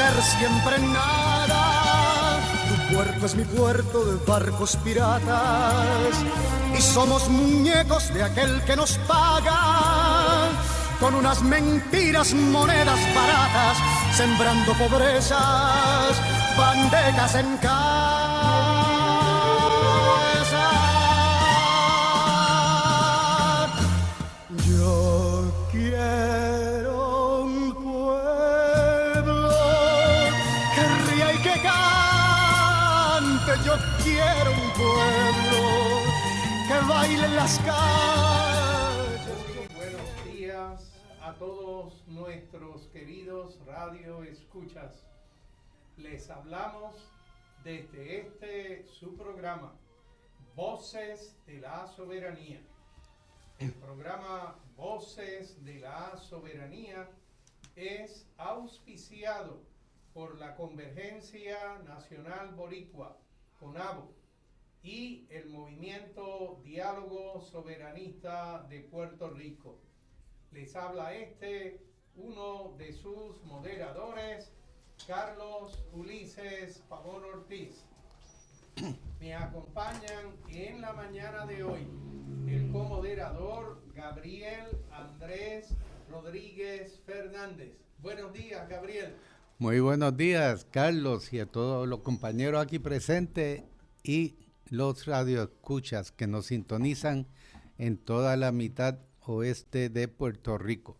ser siempre nada. Tu puerto es mi puerto de barcos piratas y somos muñecos de aquel que nos paga con unas mentiras, monedas baratas, sembrando pobrezas, bandecas en casa. Yo quiero un pueblo que ría y que cante. Yo quiero un pueblo que baile en las calles. Buenos días a todos nuestros queridos radio escuchas. Les hablamos desde su programa Voces de la Soberanía. El programa Voces de la Soberanía es auspiciado por la Convergencia Nacional Boricua, CONABO, y el Movimiento Diálogo Soberanista de Puerto Rico. Les habla uno de sus moderadores, Carlos Ulises Pavón Ortiz. Me acompañan en la mañana de hoy el comoderador Gabriel Andrés Rodríguez Fernández. Buenos días, Gabriel. Muy buenos días, Carlos, y a todos los compañeros aquí presentes y los radioescuchas que nos sintonizan en toda la mitad oeste de Puerto Rico.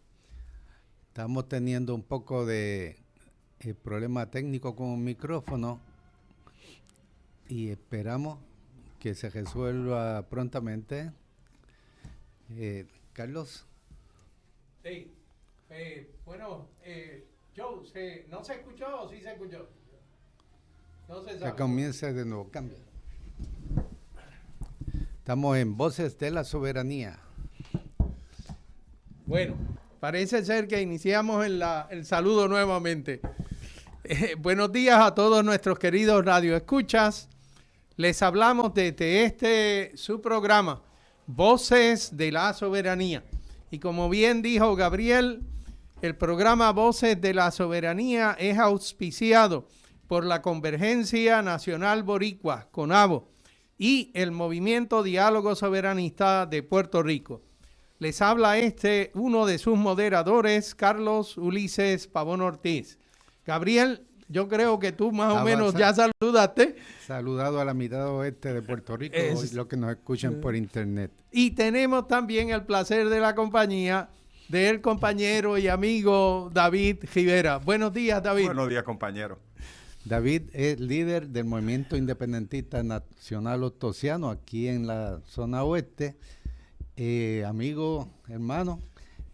Estamos teniendo un poco de problema técnico con un micrófono y esperamos que se resuelva prontamente. Carlos. Sí, Joe, ¿no se escuchó o sí se escuchó? No se sabe. Que comience de nuevo, cambia. Estamos en Voces de la Soberanía. Bueno, parece ser que iniciamos el saludo nuevamente. Buenos días a todos nuestros queridos radioescuchas. Les hablamos desde su programa, Voces de la Soberanía. Y como bien dijo Gabriel, el programa Voces de la Soberanía es auspiciado por la Convergencia Nacional Boricua, CONABO, y el Movimiento Diálogo Soberanista de Puerto Rico. Les habla uno de sus moderadores, Carlos Ulises Pavón Ortiz. Gabriel, yo creo que tú más o menos ya saludaste. Saludado a la mitad oeste de Puerto Rico y los que nos escuchan por internet. Y tenemos también el placer de la compañía del compañero y amigo David Rivera. Buenos días, David. Buenos días, compañero. David es líder del Movimiento Independentista Nacional Ostosiano aquí en la zona oeste. Amigo, hermano,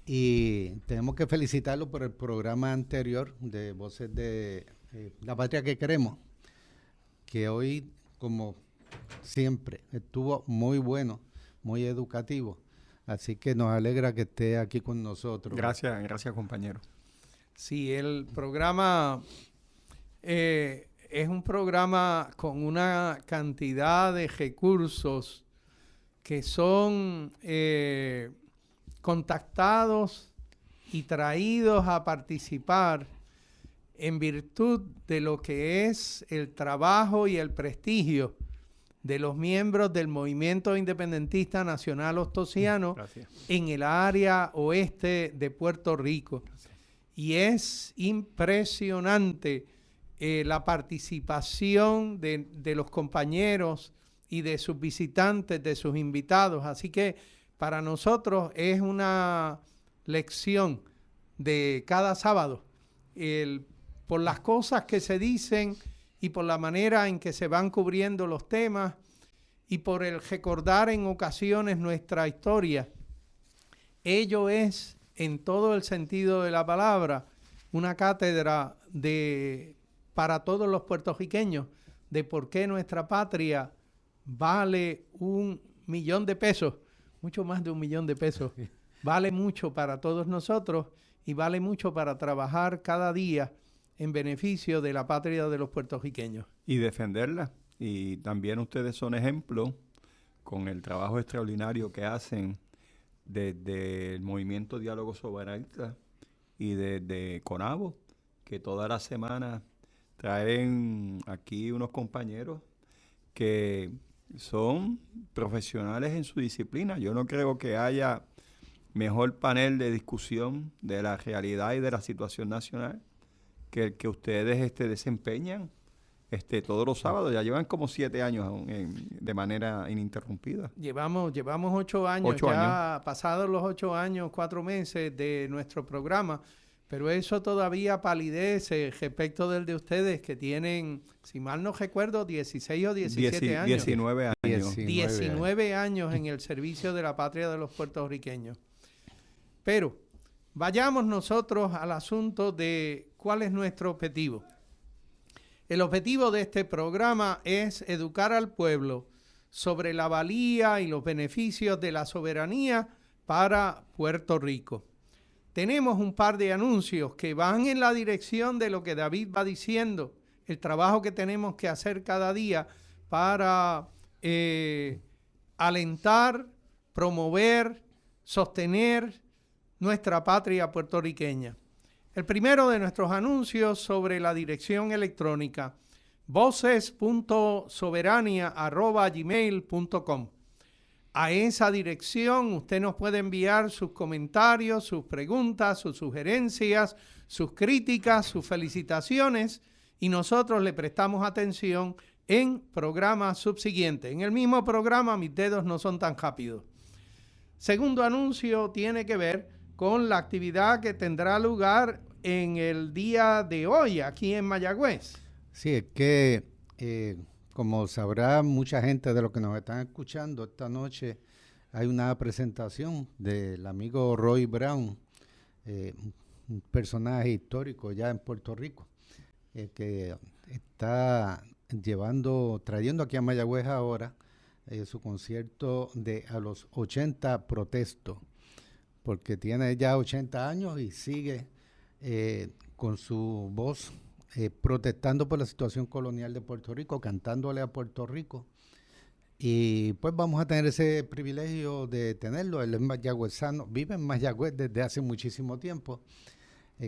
y tenemos que felicitarlo por el programa anterior de Voces de la Patria que Queremos, que hoy, como siempre, estuvo muy bueno, muy educativo, así que nos alegra que esté aquí con nosotros. Gracias, compañero. Sí, el programa es un programa con una cantidad de recursos que son contactados y traídos a participar en virtud de lo que es el trabajo y el prestigio de los miembros del Movimiento Independentista Nacional Ostosiano en el área oeste de Puerto Rico. Gracias. Y es impresionante la participación de los compañeros y de sus visitantes, de sus invitados. Así que para nosotros es una lección de cada sábado, por las cosas que se dicen y por la manera en que se van cubriendo los temas y por el recordar en ocasiones nuestra historia. Ello es, en todo el sentido de la palabra, una cátedra para todos los puertorriqueños de por qué nuestra patria vale $1,000,000, mucho más de $1,000,000. Vale mucho para todos nosotros y vale mucho para trabajar cada día en beneficio de la patria de los puertorriqueños. Y defenderla. Y también ustedes son ejemplo con el trabajo extraordinario que hacen desde el Movimiento Diálogo Soberanista y desde CONABO, que toda la semana traen aquí unos compañeros que son profesionales en su disciplina. Yo no creo que haya mejor panel de discusión de la realidad y de la situación nacional que el que ustedes desempeñan todos los sábados. Ya llevan como 7 años de manera ininterrumpida. Llevamos 8 años, 8 ya años. pasados los 8 años, 4 meses de nuestro programa, pero eso todavía palidece respecto del de ustedes que tienen, si mal no recuerdo, 16 o 17 años. 19 años. 19 años en el servicio de la patria de los puertorriqueños. Pero vayamos nosotros al asunto de cuál es nuestro objetivo. El objetivo de este programa es educar al pueblo sobre la valía y los beneficios de la soberanía para Puerto Rico. Tenemos un par de anuncios que van en la dirección de lo que David va diciendo, el trabajo que tenemos que hacer cada día para alentar, promover, sostener nuestra patria puertorriqueña. El primero de nuestros anuncios sobre la dirección electrónica, voces.soberania@gmail.com. A esa dirección usted nos puede enviar sus comentarios, sus preguntas, sus sugerencias, sus críticas, sus felicitaciones y nosotros le prestamos atención en programas subsiguientes. En el mismo programa mis dedos no son tan rápidos. Segundo anuncio tiene que ver con la actividad que tendrá lugar en el día de hoy aquí en Mayagüez. Sí, es que como sabrá mucha gente de los que nos están escuchando, esta noche hay una presentación del amigo Roy Brown, un personaje histórico ya en Puerto Rico, que está trayendo aquí a Mayagüez ahora su concierto de A los 80 Protesto, porque tiene ya 80 años y sigue con su voz protestando por la situación colonial de Puerto Rico, cantándole a Puerto Rico. Y pues vamos a tener ese privilegio de tenerlo. Él es mayagüezano, vive en Mayagüez desde hace muchísimo tiempo.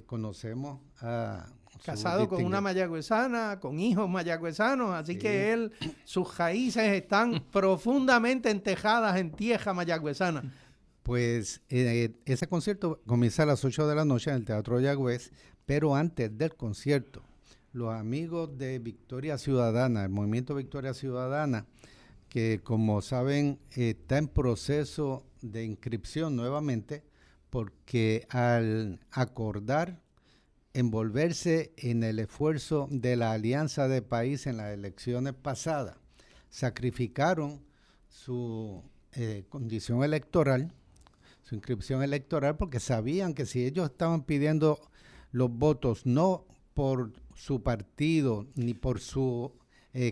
Conocemos a... Casado con una mayagüezana, con hijos mayagüezanos, así Sí. que sus raíces están profundamente entejadas en tierra mayagüezana. Pues ese concierto comienza a las 8 de la noche en el Teatro Mayagüez, pero antes del concierto, los amigos de Victoria Ciudadana, el movimiento Victoria Ciudadana, que como saben está en proceso de inscripción nuevamente, porque al acordar envolverse en el esfuerzo de la Alianza de País en las elecciones pasadas, sacrificaron su condición electoral, su inscripción electoral, porque sabían que si ellos estaban pidiendo los votos no por su partido ni por su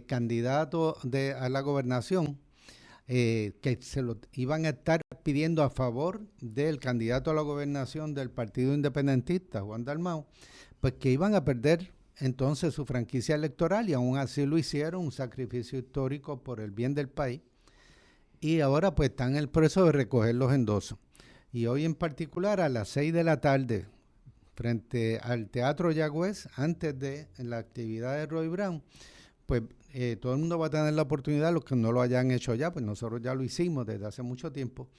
candidato a la gobernación, que se lo iban a estar pidiendo a favor del candidato a la gobernación del Partido Independentista, Juan Dalmau, pues que iban a perder entonces su franquicia electoral, y aún así lo hicieron, un sacrificio histórico por el bien del país, y ahora pues están en el proceso de recoger los endosos. Y hoy en particular a las 6 de la tarde, frente al Teatro Mayagüez, antes de la actividad de Roy Brown, pues todo el mundo va a tener la oportunidad, los que no lo hayan hecho ya, pues nosotros ya lo hicimos desde hace mucho tiempo,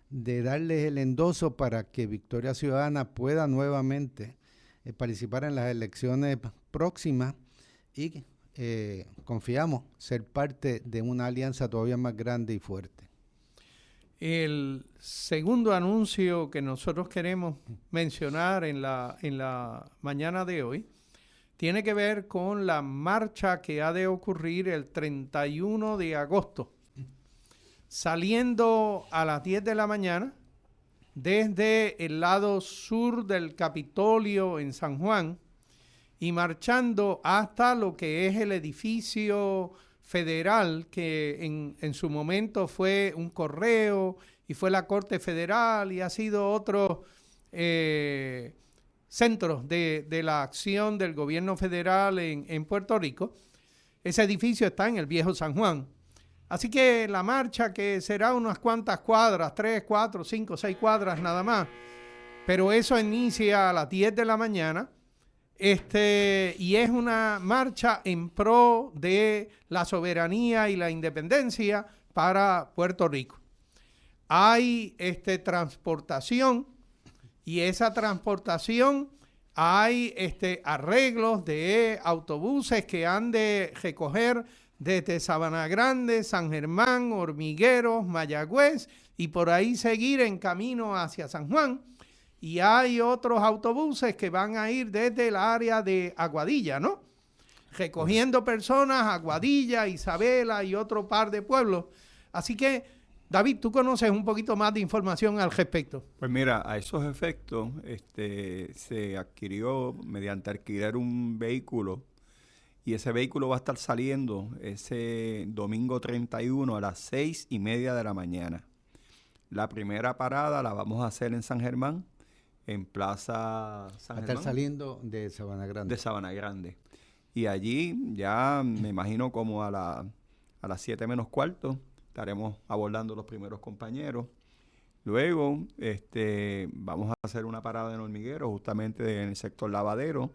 de darles el endoso para que Victoria Ciudadana pueda nuevamente participar en las elecciones próximas y confiamos ser parte de una alianza todavía más grande y fuerte. El segundo anuncio que nosotros queremos mencionar en la mañana de hoy tiene que ver con la marcha que ha de ocurrir el 31 de agosto, saliendo a las 10 de la mañana desde el lado sur del Capitolio en San Juan y marchando hasta lo que es el edificio federal, que en su momento fue un correo y fue la Corte Federal y ha sido otro centros de la acción del gobierno federal en Puerto Rico. Ese edificio está en el Viejo San Juan. Así que la marcha, que será unas cuantas cuadras, 3, 4, 5, 6 cuadras nada más, pero eso inicia a las 10 de la mañana Y es una marcha en pro de la soberanía y la independencia para Puerto Rico. Hay transportación, y esa transportación hay arreglos de autobuses que han de recoger desde Sabana Grande, San Germán, Hormigueros, Mayagüez, y por ahí seguir en camino hacia San Juan. Y hay otros autobuses que van a ir desde el área de Aguadilla, ¿no? Recogiendo personas, Aguadilla, Isabela y otro par de pueblos. Así que, David, tú conoces un poquito más de información al respecto. Pues mira, a esos efectos se adquirió mediante alquiler un vehículo, y ese vehículo va a estar saliendo ese domingo 31 a las 6:30 de la mañana. La primera parada la vamos a hacer en San Germán, en Plaza San Germán. Estar saliendo de Sabana Grande. De Sabana Grande. Y allí ya me imagino como a las 7 menos cuarto estaremos abordando los primeros compañeros. Luego vamos a hacer una parada en Hormiguero, justamente en el sector lavadero,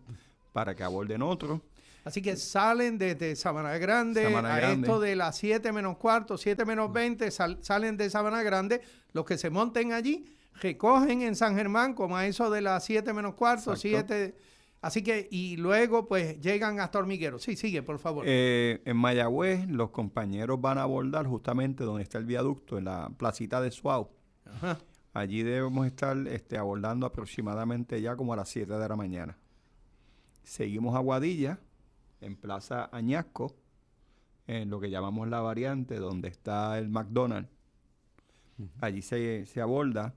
para que aborden otros. Así que salen desde Sabana Grande, esto de las 7 menos cuarto, 7 menos 20, salen de Sabana Grande. Los que se monten allí recogen en San Germán como a eso de las 7 menos cuarto, Exacto. 7. Así que, y luego pues llegan hasta Hormiguero. Sí, sigue, por favor. En Mayagüez, los compañeros van a abordar justamente donde está el viaducto, en la placita de Suau. Ajá. Allí debemos estar abordando aproximadamente ya como a las 7 de la mañana. Seguimos a Aguadilla, en Plaza Añasco, en lo que llamamos la variante, donde está el McDonald's. Allí se aborda.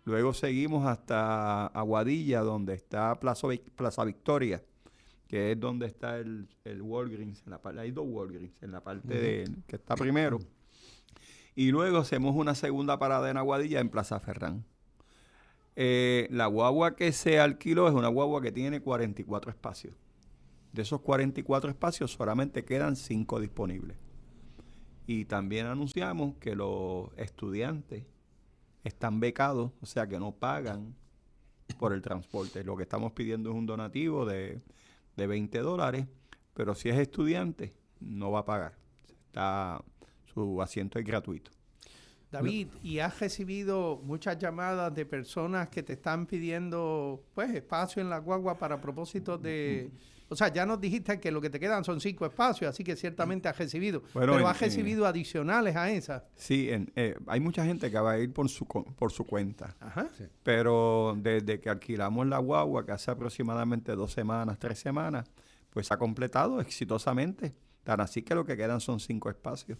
Luego seguimos hasta Aguadilla, donde está Plaza Victoria, que es donde está el Walgreens. Hay dos Walgreens en la parte que está primero. Y luego hacemos una segunda parada en Aguadilla, en Plaza Ferrán. La guagua que se alquiló es una guagua que tiene 44 espacios. De esos 44 espacios solamente quedan 5 disponibles. Y también anunciamos que los estudiantes están becados, o sea que no pagan por el transporte. Lo que estamos pidiendo es un donativo de $20, pero si es estudiante, no va a pagar. Su asiento es gratuito. David, ¿y has recibido muchas llamadas de personas que te están pidiendo pues espacio en la guagua para propósitos de... O sea, ya nos dijiste que lo que te quedan son 5 espacios, así que ciertamente has recibido. Bueno, pero has recibido adicionales a esas. Sí, hay mucha gente que va a ir por su cuenta. Ajá. Sí. Pero desde que alquilamos la guagua, que hace aproximadamente 2 semanas, 3 semanas, pues se ha completado exitosamente. Tan así que lo que quedan son 5 espacios.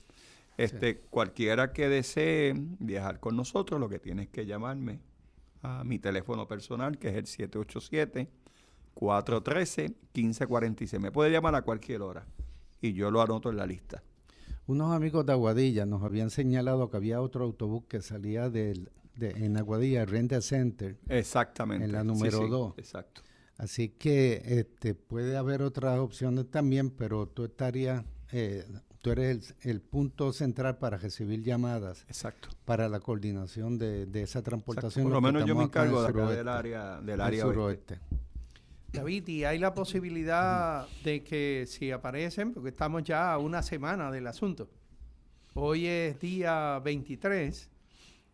Cualquiera que desee viajar con nosotros, lo que tiene es que llamarme a mi teléfono personal, que es el 787-413-1546. Me puede llamar a cualquier hora y yo lo anoto en la lista. Unos amigos de Aguadilla nos habían señalado que había otro autobús que salía en Aguadilla, el Renta Center. Exactamente. En la número 2. Exacto. Así que puede haber otras opciones también, pero tú estarías... tú eres el punto central para recibir llamadas. Exacto. Para la coordinación de esa transportación. Exacto. Por lo menos yo me encargo del área suroeste. David, ¿y hay la posibilidad de que si aparecen, porque estamos ya a una semana del asunto, hoy es día 23,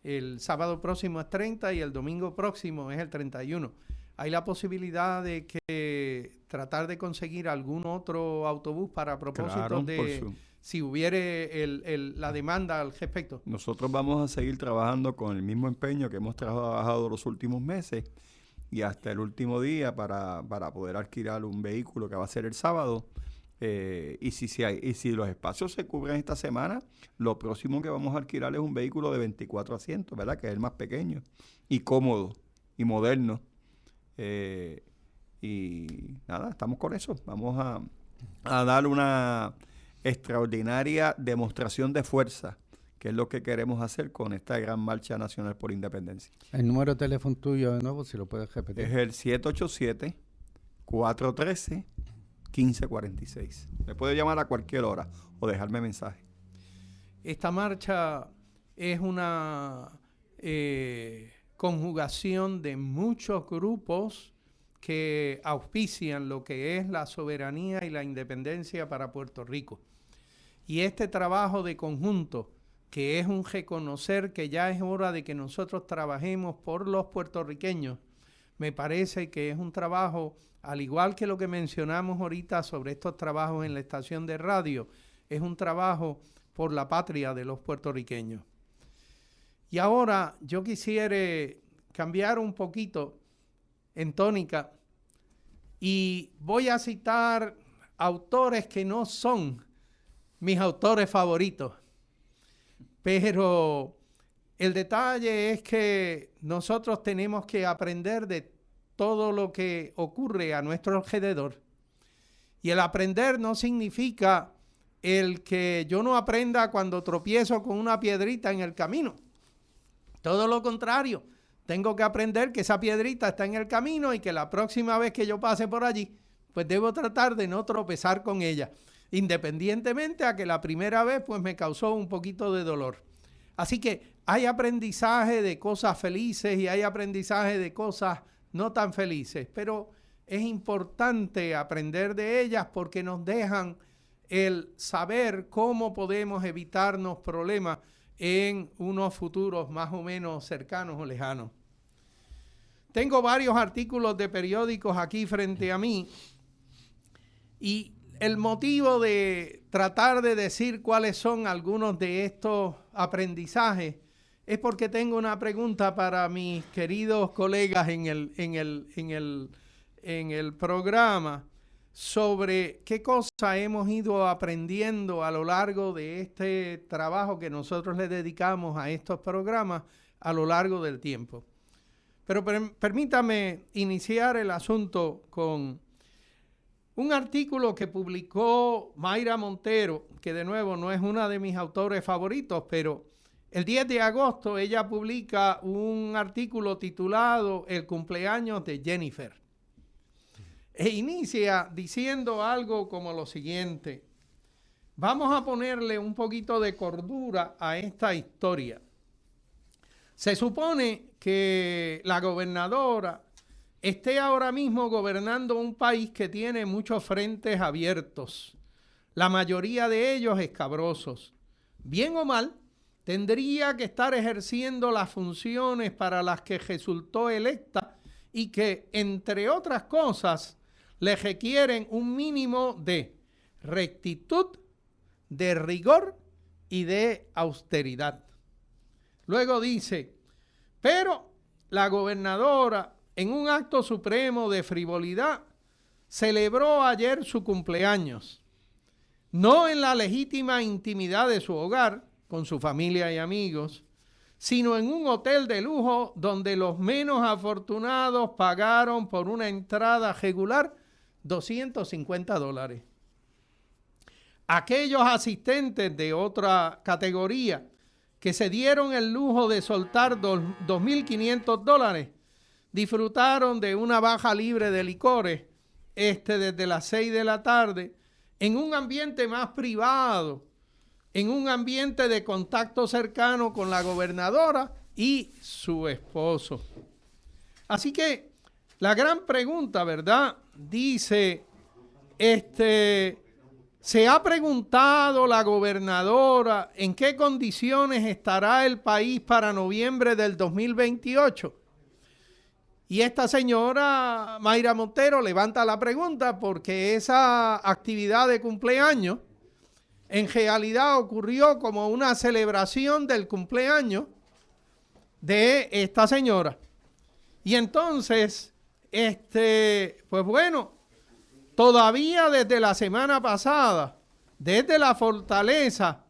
el sábado próximo es 30 y el domingo próximo es el 31, ¿hay la posibilidad de que tratar de conseguir algún otro autobús para propósito si hubiere la demanda al respecto? Nosotros vamos a seguir trabajando con el mismo empeño que hemos trabajado los últimos meses y hasta el último día para poder alquilar un vehículo que va a ser el sábado. Y si los espacios se cubren esta semana, lo próximo que vamos a alquilar es un vehículo de 24 asientos, ¿verdad? Que es el más pequeño y cómodo y moderno. Y nada, estamos con eso. Vamos a dar una extraordinaria demostración de fuerza, que es lo que queremos hacer con esta gran marcha nacional por independencia. El número de teléfono tuyo, de nuevo, si lo puedes repetir. Es el 787-413-1546. Me puede llamar a cualquier hora o dejarme mensaje. Esta marcha es una conjugación de muchos grupos que auspician lo que es la soberanía y la independencia para Puerto Rico. Y este trabajo de conjunto, que es un reconocer que ya es hora de que nosotros trabajemos por los puertorriqueños, me parece que es un trabajo, al igual que lo que mencionamos ahorita sobre estos trabajos en la estación de radio, es un trabajo por la patria de los puertorriqueños. Y ahora yo quisiera cambiar un poquito en tónica y voy a citar autores que no son mis autores favoritos, pero el detalle es que nosotros tenemos que aprender de todo lo que ocurre a nuestro alrededor. Y el aprender no significa el que yo no aprenda cuando tropiezo con una piedrita en el camino. Todo lo contrario, tengo que aprender que esa piedrita está en el camino y que la próxima vez que yo pase por allí, pues debo tratar de no tropezar con ella, independientemente a que la primera vez pues me causó un poquito de dolor. Así que hay aprendizaje de cosas felices y hay aprendizaje de cosas no tan felices, pero es importante aprender de ellas porque nos dejan el saber cómo podemos evitarnos problemas en unos futuros más o menos cercanos o lejanos. Tengo varios artículos de periódicos aquí frente a mí y el motivo de tratar de decir cuáles son algunos de estos aprendizajes es porque tengo una pregunta para mis queridos colegas en el programa sobre qué cosa hemos ido aprendiendo a lo largo de este trabajo que nosotros le dedicamos a estos programas a lo largo del tiempo. Pero permítame iniciar el asunto con un artículo que publicó Mayra Montero, que de nuevo no es una de mis autores favoritos, pero el 10 de agosto ella publica un artículo titulado El cumpleaños de Jennifer. E inicia diciendo algo como lo siguiente: vamos a ponerle un poquito de cordura a esta historia. Se supone que la gobernadora esté ahora mismo gobernando un país que tiene muchos frentes abiertos, la mayoría de ellos escabrosos. Bien o mal, tendría que estar ejerciendo las funciones para las que resultó electa y que, entre otras cosas, le requieren un mínimo de rectitud, de rigor y de austeridad. Luego dice, pero la gobernadora, en un acto supremo de frivolidad, celebró ayer su cumpleaños, no en la legítima intimidad de su hogar, con su familia y amigos, sino en un hotel de lujo donde los menos afortunados pagaron por una entrada regular $250. Aquellos asistentes de otra categoría que se dieron el lujo de soltar $2.500 disfrutaron de una baja libre de licores desde las 6 de la tarde en un ambiente más privado, en un ambiente de contacto cercano con la gobernadora y su esposo. Así que la gran pregunta, ¿verdad? Dice, ¿se ha preguntado la gobernadora en qué condiciones estará el país para noviembre del 2028? Y esta señora Mayra Montero levanta la pregunta porque esa actividad de cumpleaños en realidad ocurrió como una celebración del cumpleaños de esta señora. Y entonces, pues bueno, todavía desde la semana pasada, desde la fortaleza,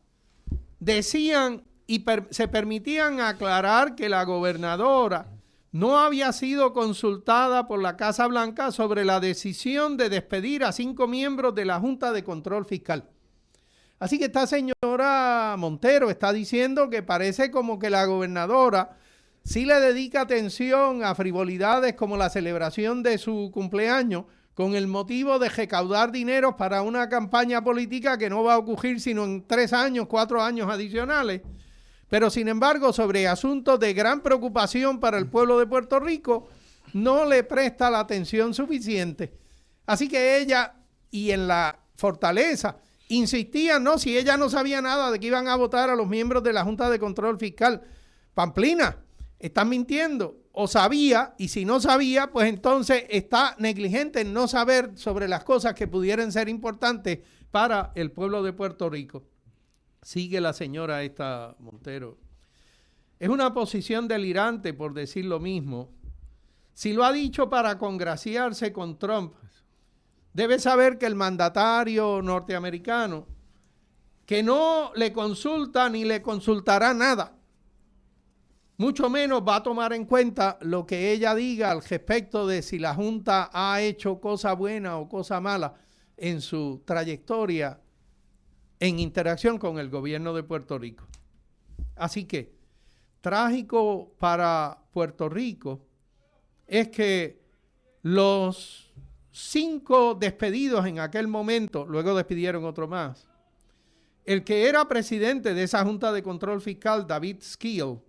decían y se permitían aclarar que la gobernadora no había sido consultada por la Casa Blanca sobre la decisión de despedir a 5 miembros de la Junta de Control Fiscal. Así que esta señora Montero está diciendo que parece como que la gobernadora sí le dedica atención a frivolidades como la celebración de su cumpleaños con el motivo de recaudar dinero para una campaña política que no va a ocurrir sino en 3 años, 4 años adicionales. Pero sin embargo, sobre asuntos de gran preocupación para el pueblo de Puerto Rico, no le presta la atención suficiente. Así que ella, y en la fortaleza, insistían, no, si ella no sabía nada de que iban a votar a los miembros de la Junta de Control Fiscal. Pamplina, están mintiendo, o sabía, y si no sabía, pues entonces está negligente en no saber sobre las cosas que pudieran ser importantes para el pueblo de Puerto Rico. Sigue la señora esta Montero. Es una posición delirante, por decir lo mismo. Si lo ha dicho para congraciarse con Trump, debe saber que el mandatario norteamericano, que no le consulta ni le consultará nada, mucho menos va a tomar en cuenta lo que ella diga al respecto de si la Junta ha hecho cosa buena o cosa mala en su trayectoria en interacción con el gobierno de Puerto Rico. Así que, trágico para Puerto Rico es que los 5 despedidos en aquel momento, luego despidieron otro más, el que era presidente de esa Junta de Control Fiscal, David Skeel,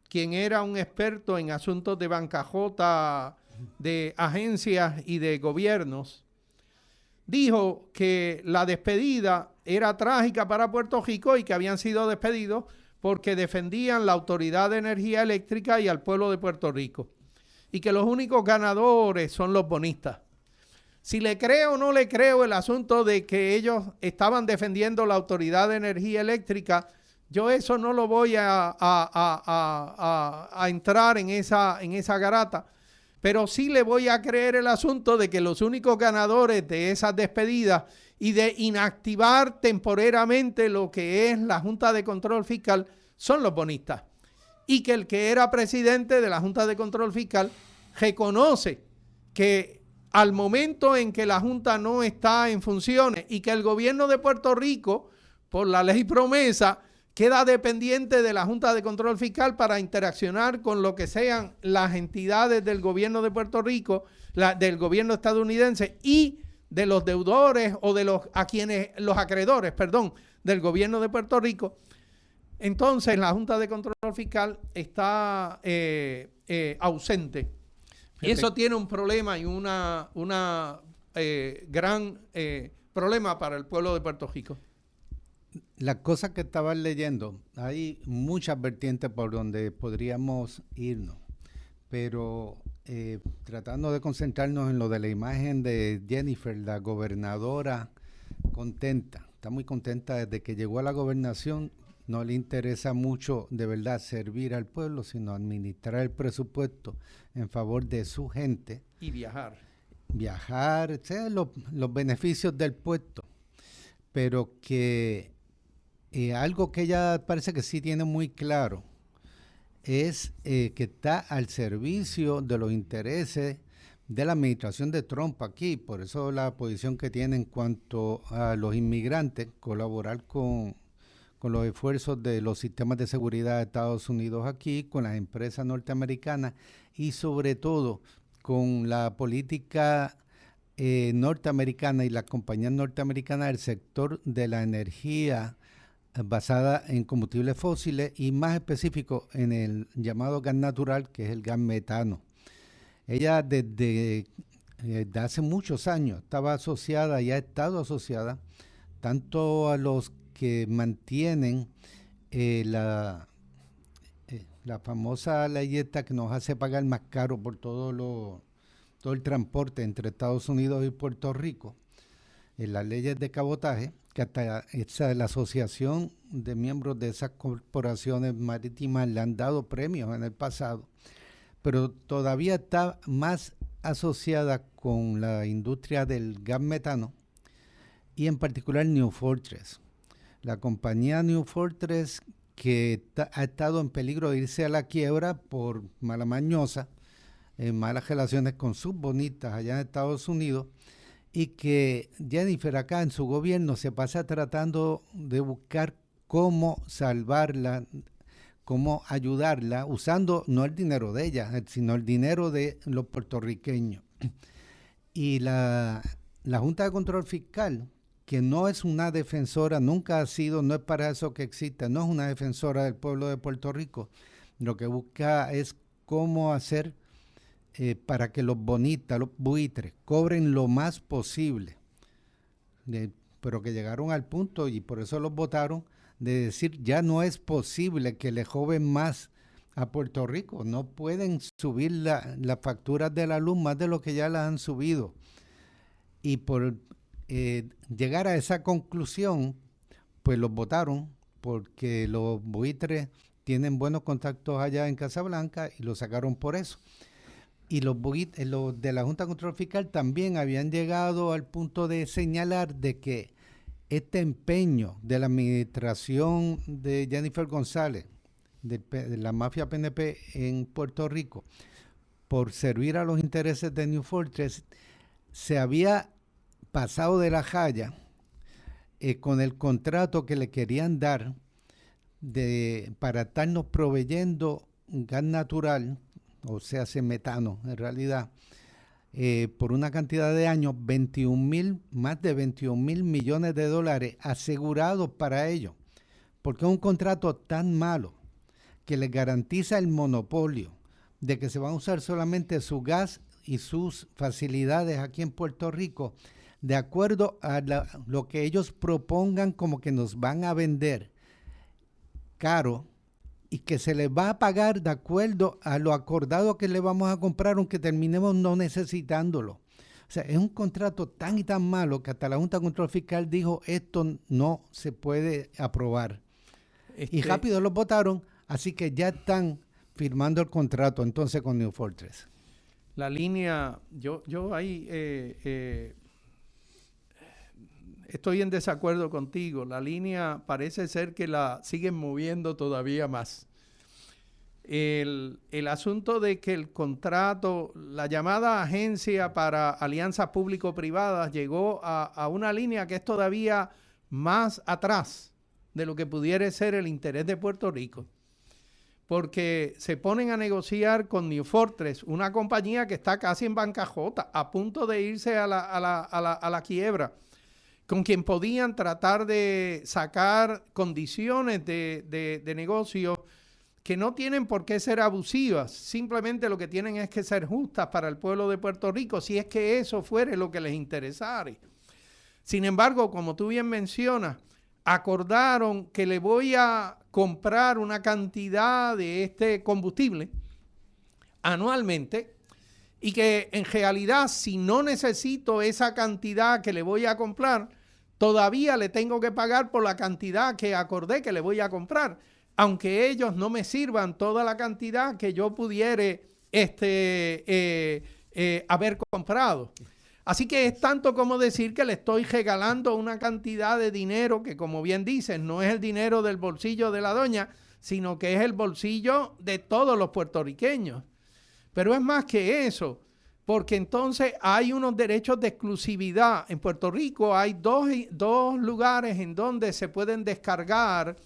quien era un experto en asuntos de bancarrota de agencias y de gobiernos, dijo que la despedida era trágica para Puerto Rico y que habían sido despedidos porque defendían la Autoridad de Energía Eléctrica y al pueblo de Puerto Rico, y que los únicos ganadores son los bonistas. Si le creo o no le creo el asunto de que ellos estaban defendiendo la Autoridad de Energía Eléctrica, yo eso no lo voy a entrar en esa garata, pero sí le voy a creer el asunto de que los únicos ganadores de esas despedidas y de inactivar temporariamente lo que es la Junta de Control Fiscal son los bonistas. Y que el que era presidente de la Junta de Control Fiscal reconoce que al momento en que la Junta no está en funciones y que el gobierno de Puerto Rico, por la ley promesa, queda dependiente de la Junta de Control Fiscal para interaccionar con lo que sean las entidades del gobierno de Puerto Rico, del gobierno estadounidense y de los deudores o de los acreedores, del gobierno de Puerto Rico. Entonces la Junta de Control Fiscal está ausente. Y eso tiene un problema y una gran problema para el pueblo de Puerto Rico. Las cosas que estabas leyendo, hay muchas vertientes por donde podríamos irnos, pero tratando de concentrarnos en lo de la imagen de Jennifer, la gobernadora, contenta, está muy contenta desde que llegó a la gobernación. No le interesa mucho de verdad servir al pueblo, sino administrar el presupuesto en favor de su gente. Y viajar. Viajar, los beneficios del puesto. Pero que algo que ella parece que sí tiene muy claro es que está al servicio de los intereses de la administración de Trump aquí. Por eso la posición que tiene en cuanto a los inmigrantes, colaborar con los esfuerzos de los sistemas de seguridad de Estados Unidos aquí, con las empresas norteamericanas y sobre todo con la política norteamericana y las compañías norteamericanas del sector de la energía basada en combustibles fósiles y más específico en el llamado gas natural, que es el gas metano. Ella desde hace muchos años estaba asociada y ha estado asociada tanto a los que mantienen la famosa ley esta que nos hace pagar más caro por todo el transporte entre Estados Unidos y Puerto Rico, las leyes de cabotaje, que hasta la asociación de miembros de esas corporaciones marítimas le han dado premios en el pasado, pero todavía está más asociada con la industria del gas metano y en particular New Fortress. La compañía New Fortress, que ha estado en peligro de irse a la quiebra por mala mañosa, malas relaciones con sus bonitas allá en Estados Unidos, y que Jennifer acá en su gobierno se pasa tratando de buscar cómo salvarla, cómo ayudarla, usando no el dinero de ella, sino el dinero de los puertorriqueños. Y la Junta de Control Fiscal, que no es una defensora, nunca ha sido, no es para eso que existe, no es una defensora del pueblo de Puerto Rico, lo que busca es cómo hacer para que los bonitas, los buitres, cobren lo más posible. Pero que llegaron al punto, y por eso los votaron, de decir ya no es posible que le joven más a Puerto Rico. No pueden subir las facturas de la luz más de lo que ya las han subido. Y por llegar a esa conclusión, pues los votaron, porque los buitres tienen buenos contactos allá en Casablanca y lo sacaron por eso. Y los de la Junta de Control Fiscal también habían llegado al punto de señalar de que este empeño de la administración de Jennifer González, de la mafia PNP en Puerto Rico, por servir a los intereses de New Fortress, se había pasado de la raya con el contrato que le querían dar para estarnos proveyendo gas natural, o sea, metano en realidad, por una cantidad de años, más de 21,000 millones de dólares asegurados para ellos, porque es un contrato tan malo que les garantiza el monopolio de que se van a usar solamente su gas y sus facilidades aquí en Puerto Rico, de acuerdo a lo que ellos propongan, como que nos van a vender caro, y que se les va a pagar de acuerdo a lo acordado que le vamos a comprar, aunque terminemos no necesitándolo. O sea, es un contrato tan y tan malo que hasta la Junta de Control Fiscal dijo, esto no se puede aprobar. Y rápido lo votaron, así que ya están firmando el contrato entonces con New Fortress. La línea, yo ahí estoy en desacuerdo contigo. La línea parece ser que la siguen moviendo todavía más. El asunto de que el contrato, la llamada Agencia para Alianzas Público-Privadas llegó a una línea que es todavía más atrás de lo que pudiera ser el interés de Puerto Rico. Porque se ponen a negociar con New Fortress, una compañía que está casi en bancarrota, a punto de irse a la quiebra, con quien podían tratar de sacar condiciones de negocio que no tienen por qué ser abusivas, simplemente lo que tienen es que ser justas para el pueblo de Puerto Rico, si es que eso fuere lo que les interesare. Sin embargo, como tú bien mencionas, acordaron que le voy a comprar una cantidad de este combustible anualmente, y que en realidad, si no necesito esa cantidad que le voy a comprar, todavía le tengo que pagar por la cantidad que acordé que le voy a comprar, aunque ellos no me sirvan toda la cantidad que yo pudiera haber comprado. Así que es tanto como decir que le estoy regalando una cantidad de dinero que, como bien dicen, no es el dinero del bolsillo de la doña, sino que es el bolsillo de todos los puertorriqueños. Pero es más que eso, porque entonces hay unos derechos de exclusividad. En Puerto Rico hay dos lugares en donde se pueden descargar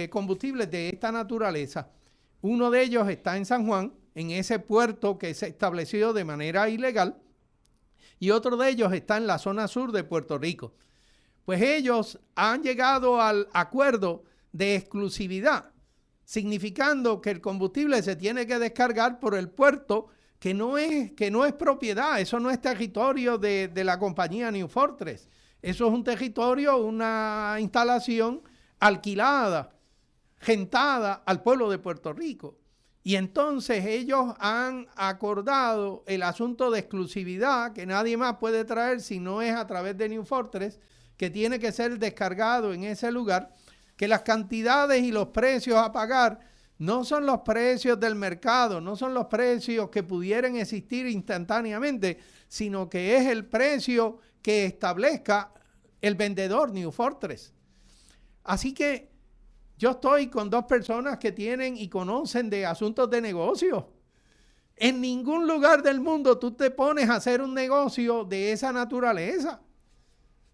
combustibles de esta naturaleza. Uno de ellos está en San Juan, en ese puerto que se estableció de manera ilegal, y otro de ellos está en la zona sur de Puerto Rico. Pues ellos han llegado al acuerdo de exclusividad, significando que el combustible se tiene que descargar por el puerto, que no es propiedad, eso no es territorio de la compañía New Fortress. Eso es un territorio, una instalación alquilada, rentada al pueblo de Puerto Rico. Y entonces ellos han acordado el asunto de exclusividad, que nadie más puede traer si no es a través de New Fortress, que tiene que ser descargado en ese lugar, que las cantidades y los precios a pagar no son los precios del mercado, no son los precios que pudieran existir instantáneamente, sino que es el precio que establezca el vendedor New Fortress. Así que yo estoy con dos personas que tienen y conocen de asuntos de negocio. En ningún lugar del mundo tú te pones a hacer un negocio de esa naturaleza.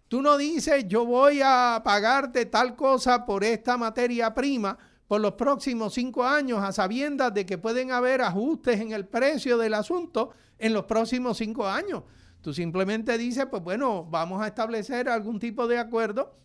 Tú no dices, yo voy a pagarte tal cosa por esta materia prima por los próximos 5 años, a sabiendas de que pueden haber ajustes en el precio del asunto en los próximos 5 años. Tú simplemente dices, pues bueno, vamos a establecer algún tipo de acuerdo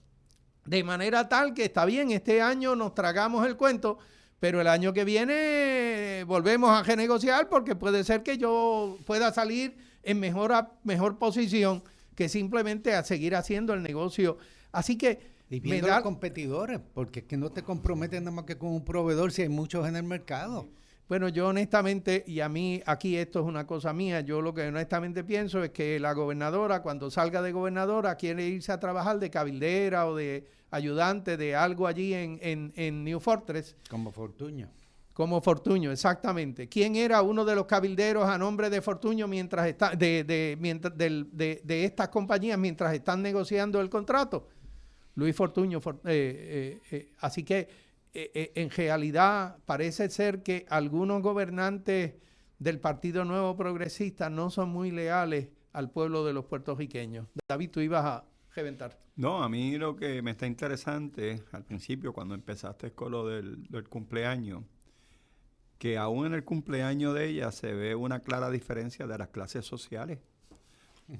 de manera tal que está bien, este año nos tragamos el cuento, pero el año que viene volvemos a renegociar porque puede ser que yo pueda salir en mejor posición que simplemente a seguir haciendo el negocio. Así que y viendo los competidores, porque es que no te comprometes nada más que con un proveedor si hay muchos en el mercado. Bueno, yo honestamente, y a mí aquí esto es una cosa mía, yo lo que honestamente pienso es que la gobernadora, cuando salga de gobernadora, quiere irse a trabajar de cabildera o de ayudante de algo allí en New Fortress. Como Fortuño. Como Fortuño, exactamente. ¿Quién era uno de los cabilderos a nombre de Fortuño mientras está, de estas compañías mientras están negociando el contrato? Luis Fortuño. Así que en realidad parece ser que algunos gobernantes del Partido Nuevo Progresista no son muy leales al pueblo de los puertorriqueños. David, tú ibas a reventar. No, a mí lo que me está interesante al principio, cuando empezaste con lo del cumpleaños, que aún en el cumpleaños de ella se ve una clara diferencia de las clases sociales.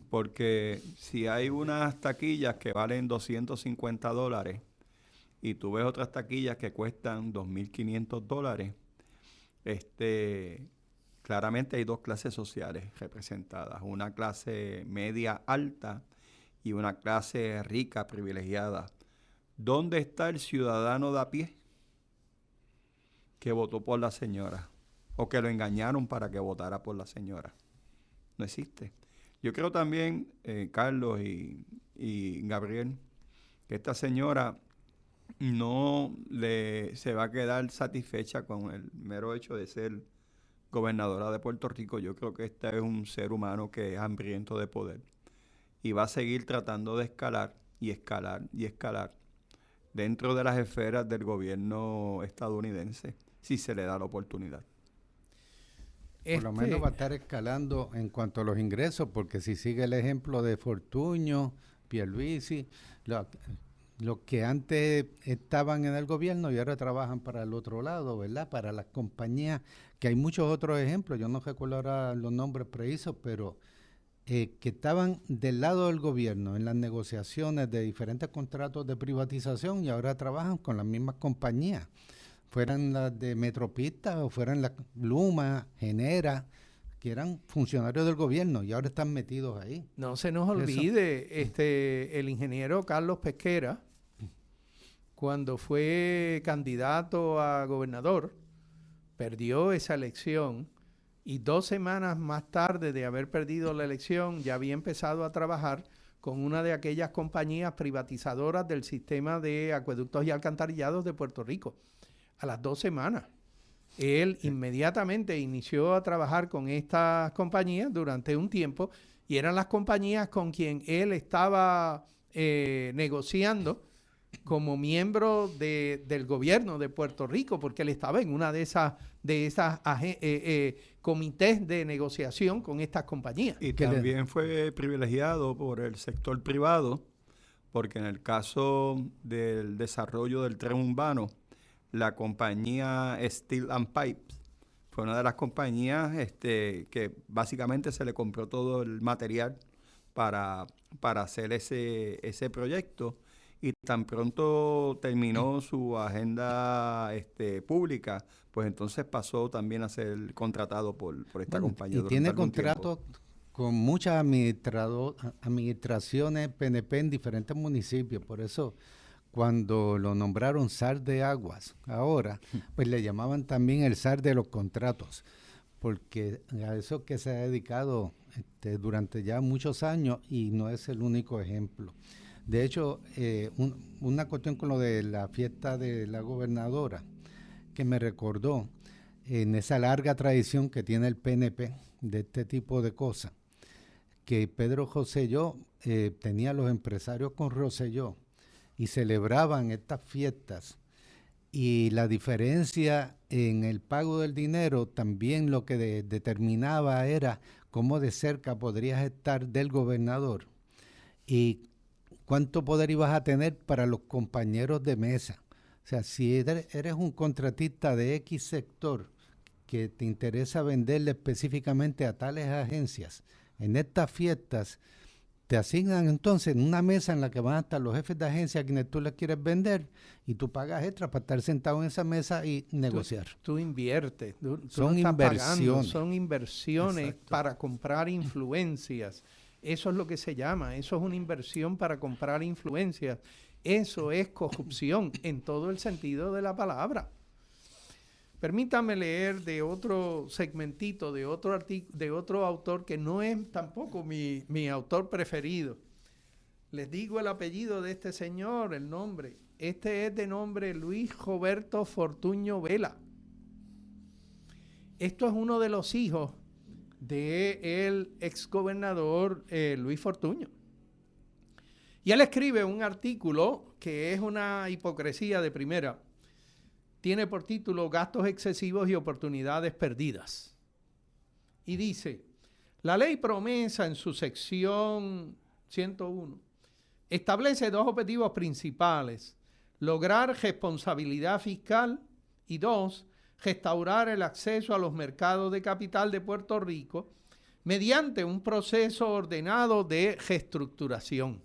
Porque si hay unas taquillas que valen $250 y tú ves otras taquillas que cuestan $2,500, claramente hay dos clases sociales representadas, una clase media alta y una clase rica, privilegiada. ¿Dónde está el ciudadano de a pie que votó por la señora o que lo engañaron para que votara por la señora? No existe. Yo creo también, Carlos y Gabriel, que esta señora no se va a quedar satisfecha con el mero hecho de ser gobernadora de Puerto Rico. Yo creo que este es un ser humano que es hambriento de poder y va a seguir tratando de escalar y escalar y escalar dentro de las esferas del gobierno estadounidense si se le da la oportunidad. Por lo menos va a estar escalando en cuanto a los ingresos, porque si sigue el ejemplo de Fortuño, Pierluisi, los que antes estaban en el gobierno y ahora trabajan para el otro lado, ¿verdad? Para las compañías, que hay muchos otros ejemplos, yo no recuerdo ahora los nombres precisos, pero que estaban del lado del gobierno en las negociaciones de diferentes contratos de privatización y ahora trabajan con las mismas compañías, fueran las de Metropista o fueran las Luma, Genera, que eran funcionarios del gobierno y ahora están metidos ahí. No se nos olvide, el ingeniero Carlos Pesquera, cuando fue candidato a gobernador, perdió esa elección y 2 semanas más tarde de haber perdido la elección ya había empezado a trabajar con una de aquellas compañías privatizadoras del sistema de acueductos y alcantarillados de Puerto Rico. A las 2 semanas. Él inmediatamente inició a trabajar con estas compañías durante un tiempo y eran las compañías con quien él estaba negociando como miembro del gobierno de Puerto Rico, porque él estaba en una de esas comités de negociación con estas compañías. Y también fue privilegiado por el sector privado, porque en el caso del desarrollo del tren urbano, la compañía Steel and Pipes fue una de las compañías que básicamente se le compró todo el material para hacer ese proyecto, y tan pronto terminó su agenda pública, pues entonces pasó también a ser contratado por esta compañía. Y tiene contratos con muchas administraciones PNP en diferentes municipios, por eso cuando lo nombraron zar de aguas, ahora, pues le llamaban también el zar de los contratos, porque a eso que se ha dedicado durante ya muchos años y no es el único ejemplo. De hecho, una cuestión con lo de la fiesta de la gobernadora, que me recordó en esa larga tradición que tiene el PNP de este tipo de cosas, que Pedro Rosselló tenía a los empresarios con Rosselló, y celebraban estas fiestas, y la diferencia en el pago del dinero también lo que determinaba era cómo de cerca podrías estar del gobernador y cuánto poder ibas a tener para los compañeros de mesa. O sea, si eres un contratista de X sector que te interesa venderle específicamente a tales agencias, en estas fiestas te asignan entonces en una mesa en la que van a estar los jefes de agencia a quienes tú les quieres vender y tú pagas extra para estar sentado en esa mesa y negociar. Tú inviertes, tú Son no estás inversiones. pagando, son inversiones Exacto. para comprar influencias. Eso es lo que se llama, eso es una inversión para comprar influencias. Eso es corrupción en todo el sentido de la palabra. Permítame leer de otro segmentito, de otro autor que no es tampoco mi autor preferido. Les digo el apellido de este señor, el nombre. Este es de nombre Luis Roberto Fortuño Vela. Esto es uno de los hijos del exgobernador Luis Fortuño. Y él escribe un artículo que es una hipocresía de primera. Tiene por título Gastos excesivos y oportunidades perdidas. Y dice, la ley promesa en su sección 101 establece dos objetivos principales: lograr responsabilidad fiscal y 2, restaurar el acceso a los mercados de capital de Puerto Rico mediante un proceso ordenado de reestructuración.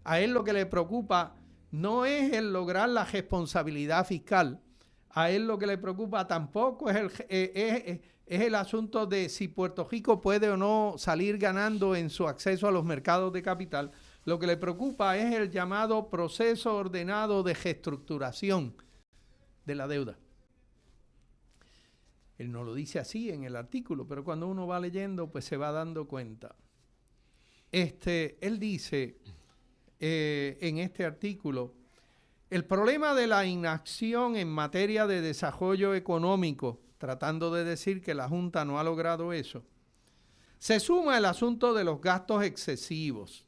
A él lo que le preocupa no es el lograr la responsabilidad fiscal. A él lo que le preocupa tampoco es el asunto de si Puerto Rico puede o no salir ganando en su acceso a los mercados de capital. Lo que le preocupa es el llamado proceso ordenado de reestructuración de la deuda. Él no lo dice así en el artículo, pero cuando uno va leyendo, pues se va dando cuenta. Él dice en este artículo, el problema de la inacción en materia de desarrollo económico, tratando de decir que la Junta no ha logrado eso, se suma el asunto de los gastos excesivos.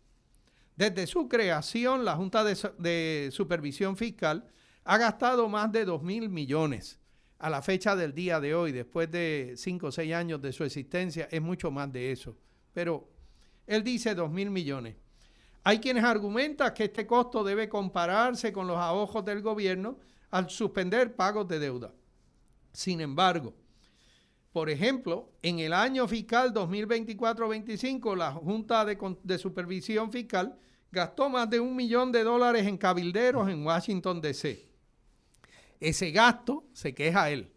Desde su creación, la Junta de Supervisión Fiscal ha gastado más de 2,000 millones. A la fecha del día de hoy, después de 5 o 6 años de su existencia, es mucho más de eso. Pero él dice 2,000 millones. Hay quienes argumentan que este costo debe compararse con los ahorros del gobierno al suspender pagos de deuda. Sin embargo, por ejemplo, en el año fiscal 2024-25, la Junta de Supervisión Fiscal gastó más de $1 millón en cabilderos en Washington, D.C. Ese gasto, se queja él,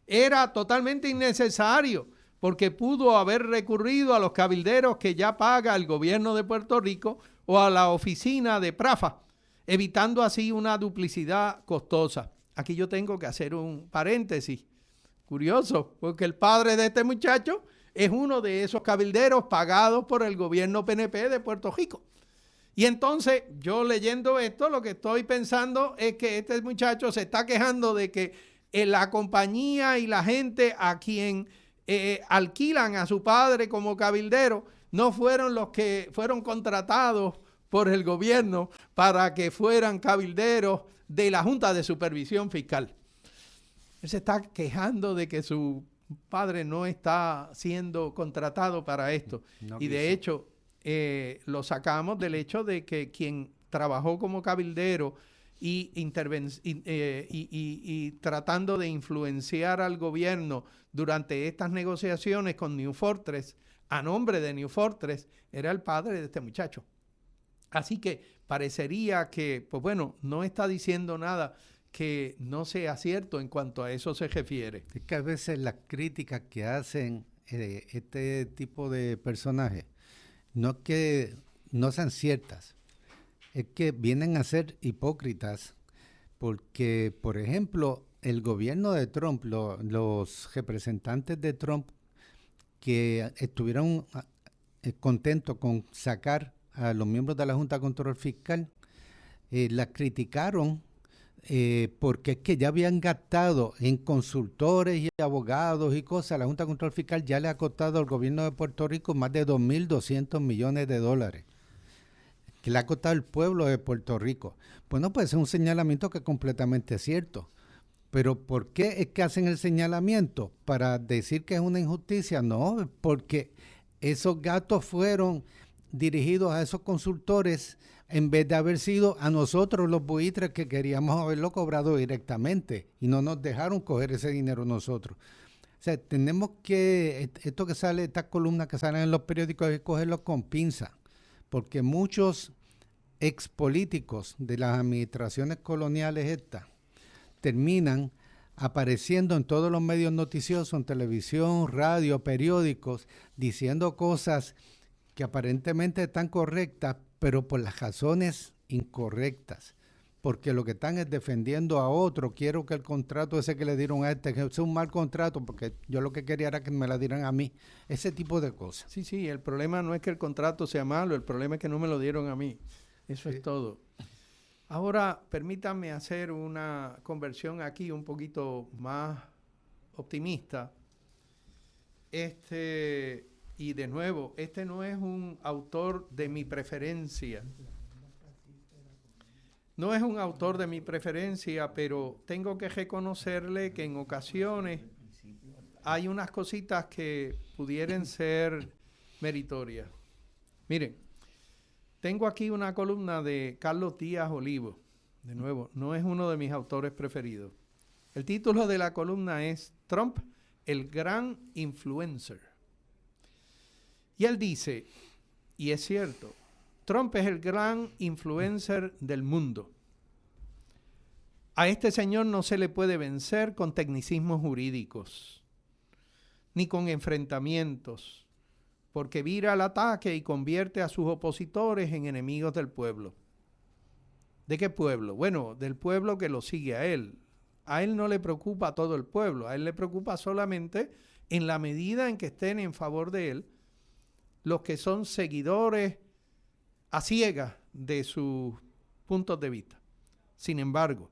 era totalmente innecesario porque pudo haber recurrido a los cabilderos que ya paga el gobierno de Puerto Rico o a la oficina de PRAFA, evitando así una duplicidad costosa. Aquí yo tengo que hacer un paréntesis curioso, porque el padre de este muchacho es uno de esos cabilderos pagados por el gobierno PNP de Puerto Rico. Y entonces, yo leyendo esto, lo que estoy pensando es que este muchacho se está quejando de que la compañía y la gente a quien alquilan a su padre como cabildero no fueron los que fueron contratados por el gobierno para que fueran cabilderos de la Junta de Supervisión Fiscal. Él se está quejando de que su padre no está siendo contratado para esto. No y de hecho, lo sacamos del hecho de que quien trabajó como cabildero y tratando de influenciar al gobierno durante estas negociaciones con New Fortress, a nombre de New Fortress, era el padre de este muchacho. Así que parecería que, pues bueno, no está diciendo nada que no sea cierto en cuanto a eso se refiere. Es que a veces las críticas que hacen este tipo de personajes no es que no sean ciertas, es que vienen a ser hipócritas, porque, por ejemplo, el gobierno de Trump, los representantes de Trump que estuvieron contentos con sacar a los miembros de la Junta de Control Fiscal, la criticaron porque es que ya habían gastado en consultores y abogados y cosas. La Junta de Control Fiscal ya le ha costado al gobierno de Puerto Rico más de $2,200 millones, que le ha costado el pueblo de Puerto Rico. Bueno, pues es un señalamiento que es completamente cierto. Pero ¿por qué es que hacen el señalamiento? ¿Para decir que es una injusticia? No, porque esos gastos fueron dirigidos a esos consultores en vez de haber sido a nosotros los buitres que queríamos haberlo cobrado directamente y no nos dejaron coger ese dinero nosotros. O sea, tenemos que, esto que sale, estas columnas que salen en los periódicos, hay que cogerlo con pinza, porque muchos expolíticos de las administraciones coloniales estas terminan apareciendo en todos los medios noticiosos, en televisión, radio, periódicos, diciendo cosas que aparentemente están correctas, pero por las razones incorrectas, porque lo que están es defendiendo a otro. Quiero que el contrato ese que le dieron a este, que es un mal contrato, porque yo lo que quería era que me la dieran a mí, ese tipo de cosas. Sí, el problema no es que el contrato sea malo, el problema es que no me lo dieron a mí. Eso es todo. Ahora, permítanme hacer una conversión aquí un poquito más optimista. Y de nuevo, este no es un autor de mi preferencia. No es un autor de mi preferencia, pero tengo que reconocerle que en ocasiones hay unas cositas que pudieran ser meritorias. Miren, tengo aquí una columna de Carlos Díaz Olivo. De nuevo, no es uno de mis autores preferidos. El título de la columna es Trump, el gran influencer. Y él dice, y es cierto, Trump es el gran influencer del mundo. A este señor no se le puede vencer con tecnicismos jurídicos, ni con enfrentamientos, porque vira al ataque y convierte a sus opositores en enemigos del pueblo. ¿De qué pueblo? Bueno, del pueblo que lo sigue a él. A él no le preocupa a todo el pueblo, a él le preocupa solamente en la medida en que estén en favor de él los que son seguidores a ciegas de sus puntos de vista. Sin embargo,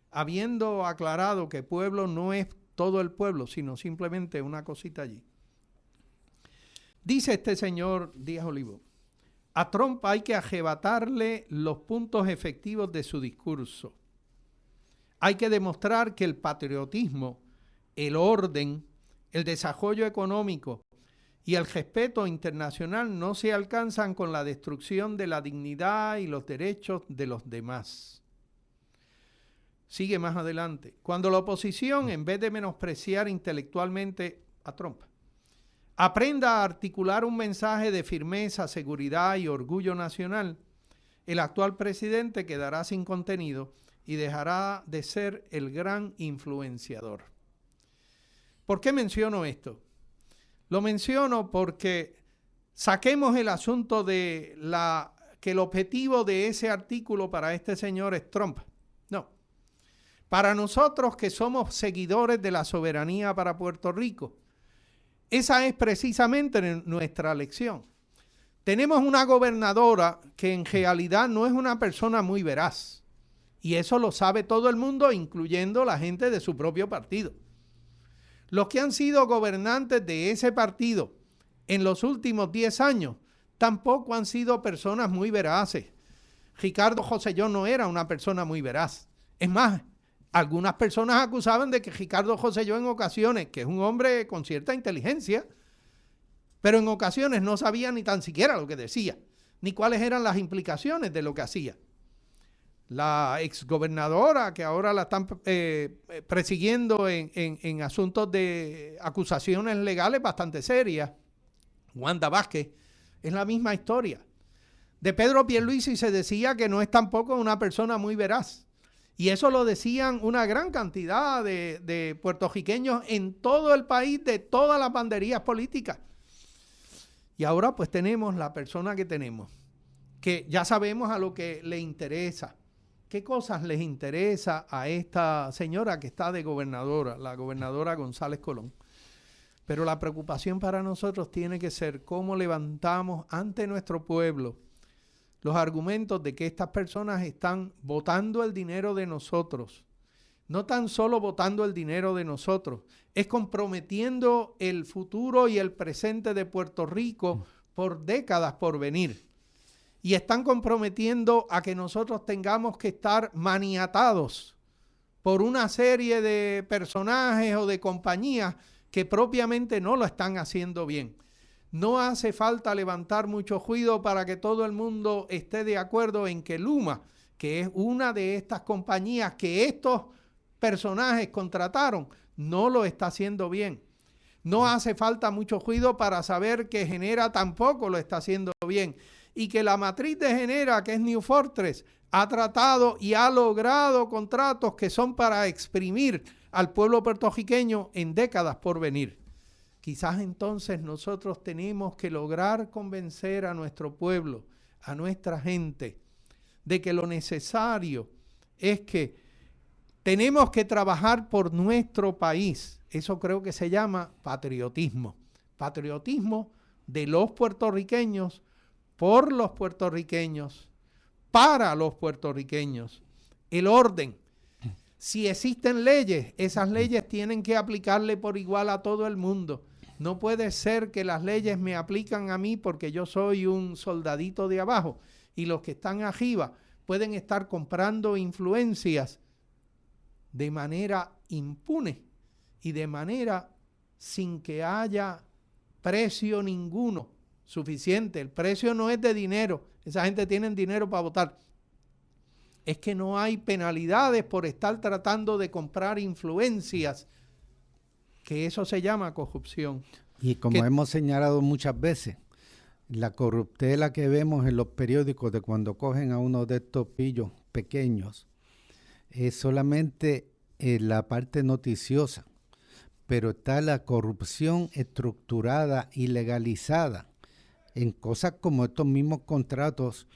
habiendo aclarado que pueblo no es todo el pueblo, sino simplemente una cosita allí, dice este señor Díaz Olivo, a Trump hay que arrebatarle los puntos efectivos de su discurso. Hay que demostrar que el patriotismo, el orden, el desarrollo económico y el respeto internacional no se alcanzan con la destrucción de la dignidad y los derechos de los demás. Sigue más adelante. Cuando la oposición, en vez de menospreciar intelectualmente a Trump, aprenda a articular un mensaje de firmeza, seguridad y orgullo nacional, el actual presidente quedará sin contenido y dejará de ser el gran influenciador. ¿Por qué menciono esto? Lo menciono porque saquemos el asunto de que el objetivo de ese artículo para este señor es Trump. No. Para nosotros que somos seguidores de la soberanía para Puerto Rico, esa es precisamente nuestra lección. Tenemos una gobernadora que en realidad no es una persona muy veraz. Y eso lo sabe todo el mundo, incluyendo la gente de su propio partido. Los que han sido gobernantes de ese partido en los últimos 10 años tampoco han sido personas muy veraces. Ricardo Rosselló no era una persona muy veraz. Es más, algunas personas acusaban de que Ricardo Rosselló en ocasiones, que es un hombre con cierta inteligencia, pero en ocasiones no sabía ni tan siquiera lo que decía, ni cuáles eran las implicaciones de lo que hacía. La exgobernadora, que ahora la están persiguiendo en asuntos de acusaciones legales bastante serias, Wanda Vázquez, es la misma historia. De Pedro Pierluisi se decía que no es tampoco una persona muy veraz. Y eso lo decían una gran cantidad de puertorriqueños en todo el país, de todas las banderías políticas. Y ahora pues tenemos la persona que tenemos, que ya sabemos a lo que le interesa. ¿Qué cosas les interesa a esta señora que está de gobernadora, la gobernadora González Colón? Pero la preocupación para nosotros tiene que ser cómo levantamos ante nuestro pueblo los argumentos de que estas personas están botando el dinero de nosotros. No tan solo botando el dinero de nosotros, es comprometiendo el futuro y el presente de Puerto Rico por décadas por venir. Y están comprometiendo a que nosotros tengamos que estar maniatados por una serie de personajes o de compañías que propiamente no lo están haciendo bien. No hace falta levantar mucho ruido para que todo el mundo esté de acuerdo en que Luma, que es una de estas compañías que estos personajes contrataron, no lo está haciendo bien. No hace falta mucho ruido para saber que Genera tampoco lo está haciendo bien. y que la matriz de Genera, que es New Fortress, ha tratado y ha logrado contratos que son para exprimir al pueblo puertorriqueño en décadas por venir. Quizás entonces nosotros tenemos que lograr convencer a nuestro pueblo, a nuestra gente, de que lo necesario es que tenemos que trabajar por nuestro país. Eso creo que se llama patriotismo. Patriotismo de los puertorriqueños, por los puertorriqueños, para los puertorriqueños. El orden. Si existen leyes, esas leyes tienen que aplicarle por igual a todo el mundo. No puede ser que las leyes me aplican a mí porque yo soy un soldadito de abajo y los que están arriba pueden estar comprando influencias de manera impune y de manera sin que haya precio ninguno suficiente. El precio no es de dinero, esa gente tiene dinero para votar. Es que no hay penalidades por estar tratando de comprar influencias, que eso se llama corrupción. Y como hemos señalado muchas veces, la corruptela que vemos en los periódicos de cuando cogen a uno de estos pillos pequeños es solamente la parte noticiosa, pero está la corrupción estructurada y legalizada en cosas como estos mismos contratos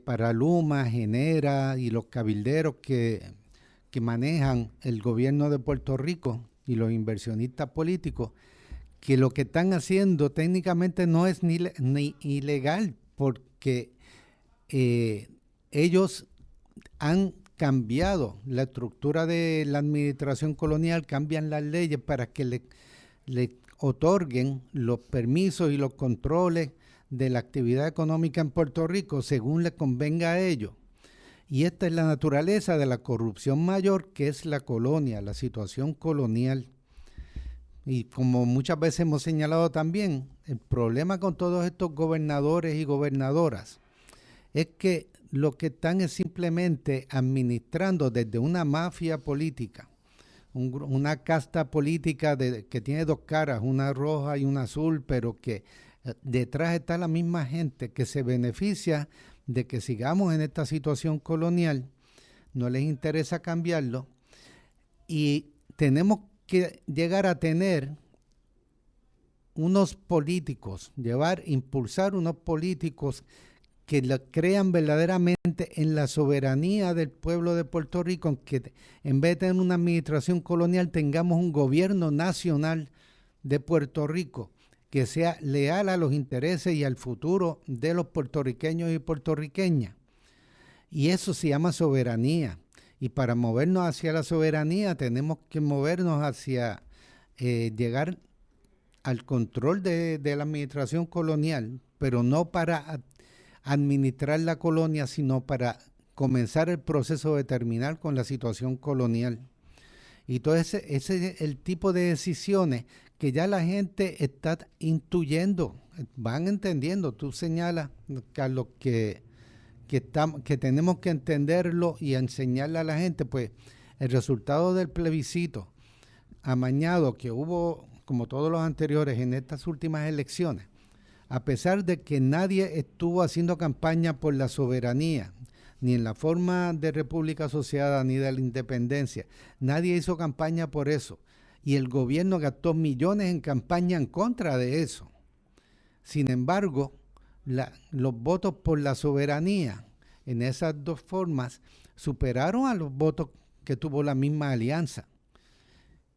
para Luma, Genera y los cabilderos que manejan el gobierno de Puerto Rico y los inversionistas políticos, que lo que están haciendo técnicamente no es ni ilegal, porque ellos han cambiado la estructura de la administración colonial, cambian las leyes para que le otorguen los permisos y los controles de la actividad económica en Puerto Rico según les convenga a ellos. Y esta es la naturaleza de la corrupción mayor, que es la colonia, la situación colonial. Y como muchas veces hemos señalado también, el problema con todos estos gobernadores y gobernadoras es que lo que están es simplemente administrando desde una mafia política, una casta política que tiene dos caras, una roja y una azul, pero que detrás está la misma gente que se beneficia de que sigamos en esta situación colonial, no les interesa cambiarlo, y tenemos que llegar a tener unos políticos, impulsar unos políticos que crean verdaderamente en la soberanía del pueblo de Puerto Rico, que en vez de tener una administración colonial tengamos un gobierno nacional de Puerto Rico que sea leal a los intereses y al futuro de los puertorriqueños y puertorriqueñas. Y eso se llama soberanía. Y para movernos hacia la soberanía tenemos que movernos hacia llegar al control de la administración colonial, pero no para administrar la colonia, sino para comenzar el proceso de terminar con la situación colonial. Y todo ese es el tipo de decisiones que ya la gente está intuyendo, van entendiendo. Tú señalas, Carlos, que tenemos que entenderlo y enseñarle a la gente. Pues el resultado del plebiscito amañado que hubo, como todos los anteriores, en estas últimas elecciones, a pesar de que nadie estuvo haciendo campaña por la soberanía, ni en la forma de República Asociada, ni de la independencia, nadie hizo campaña por eso. Y el gobierno gastó millones en campaña en contra de eso. Sin embargo, los votos por la soberanía en esas dos formas superaron a los votos que tuvo la misma alianza.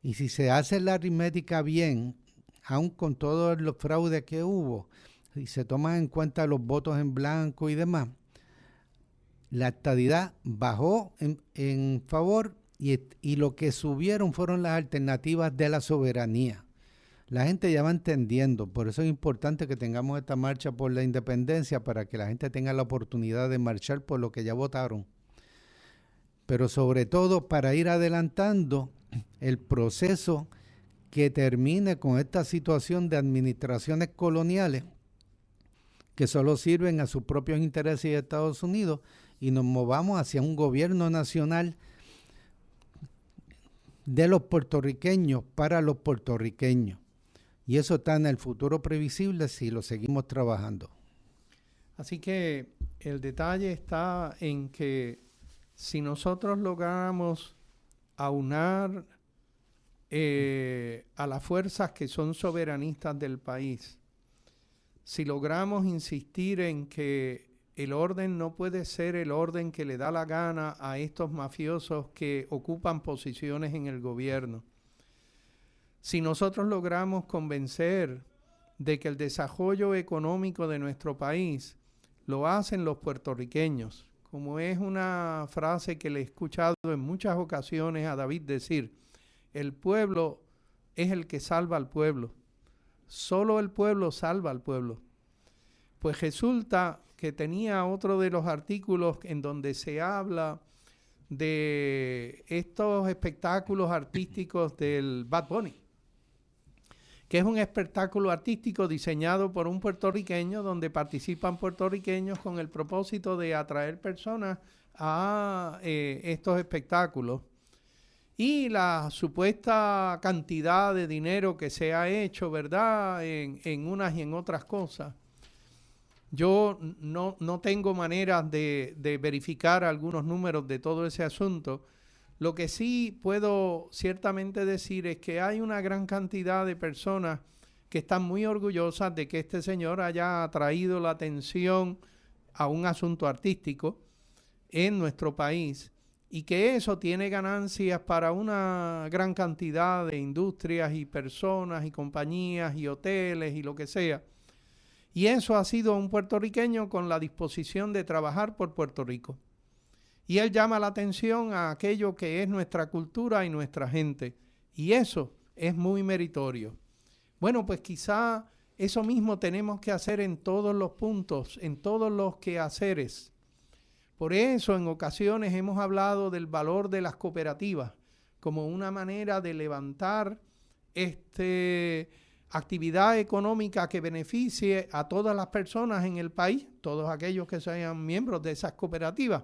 Y si se hace la aritmética bien, aun con todos los fraudes que hubo, y se toman en cuenta los votos en blanco y demás, la estadidad bajó en favor y lo que subieron fueron las alternativas de la soberanía. La gente ya va entendiendo, por eso es importante que tengamos esta marcha por la independencia, para que la gente tenga la oportunidad de marchar por lo que ya votaron. Pero sobre todo para ir adelantando el proceso que termine con esta situación de administraciones coloniales que solo sirven a sus propios intereses de Estados Unidos, y nos movamos hacia un gobierno nacional de los puertorriqueños para los puertorriqueños. Y eso está en el futuro previsible si lo seguimos trabajando. Así que el detalle está en que si nosotros logramos aunar a las fuerzas que son soberanistas del país, si logramos insistir en que el orden no puede ser el orden que le da la gana a estos mafiosos que ocupan posiciones en el gobierno, si nosotros logramos convencer de que el desarrollo económico de nuestro país lo hacen los puertorriqueños, como es una frase que le he escuchado en muchas ocasiones a David decir, el pueblo es el que salva al pueblo, solo el pueblo salva al pueblo. Pues resulta que tenía otro de los artículos en donde se habla de estos espectáculos artísticos del Bad Bunny, que es un espectáculo artístico diseñado por un puertorriqueño donde participan puertorriqueños con el propósito de atraer personas a estos espectáculos. Y la supuesta cantidad de dinero que se ha hecho, ¿verdad?, en unas y en otras cosas. Yo no tengo maneras de verificar algunos números de todo ese asunto. Lo que sí puedo ciertamente decir es que hay una gran cantidad de personas que están muy orgullosas de que este señor haya atraído la atención a un asunto artístico en nuestro país y que eso tiene ganancias para una gran cantidad de industrias y personas y compañías y hoteles y lo que sea. Y eso ha sido un puertorriqueño con la disposición de trabajar por Puerto Rico. Y él llama la atención a aquello que es nuestra cultura y nuestra gente. Y eso es muy meritorio. Bueno, pues quizá eso mismo tenemos que hacer en todos los puntos, en todos los quehaceres. Por eso en ocasiones hemos hablado del valor de las cooperativas como una manera de levantar actividad económica que beneficie a todas las personas en el país, todos aquellos que sean miembros de esas cooperativas,